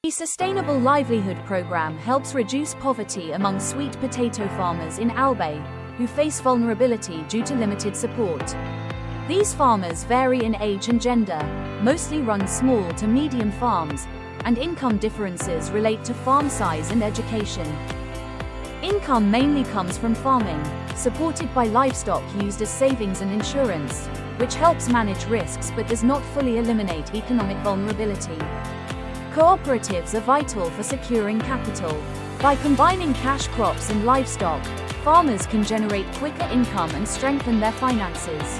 The Sustainable Livelihood Program helps reduce poverty among sweet potato farmers in Albay, who face vulnerability due to limited support. These farmers vary in age and gender, mostly run small to medium farms, and income differences relate to farm size and education. Income mainly comes from farming, supported by livestock used as savings and insurance, which helps manage risks but does not fully eliminate economic vulnerability. Cooperatives are vital for securing capital. By combining cash crops and livestock, farmers can generate quicker income and strengthen their finances.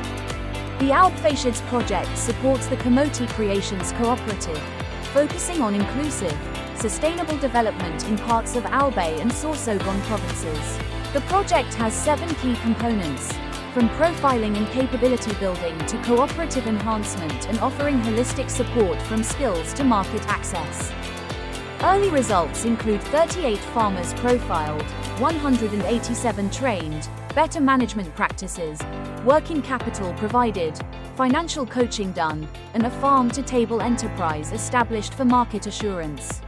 The Uplifts project supports the Kamote Creations Cooperative, focusing on inclusive, sustainable development in parts of Albay and Sorsogon provinces. The project has 7 key components, from profiling and capability building to cooperative enhancement and offering holistic support from skills to market access. Early results include 38 farmers profiled, 187 trained, better management practices, working capital provided, financial coaching done, and a farm-to-table enterprise established for market assurance.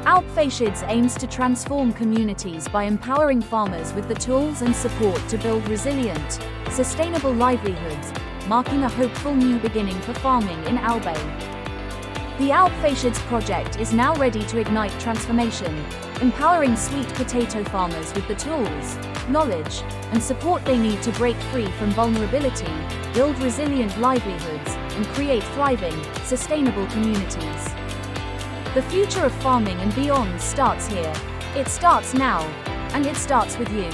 Uplifts aims to transform communities by empowering farmers with the tools and support to build resilient, sustainable livelihoods, marking a hopeful new beginning for farming in Albay. The Uplifts project is now ready to ignite transformation, empowering sweet potato farmers with the tools, knowledge, and support they need to break free from vulnerability, build resilient livelihoods, and create thriving, sustainable communities. The future of farming and beyond starts here. It starts now, and it starts with you.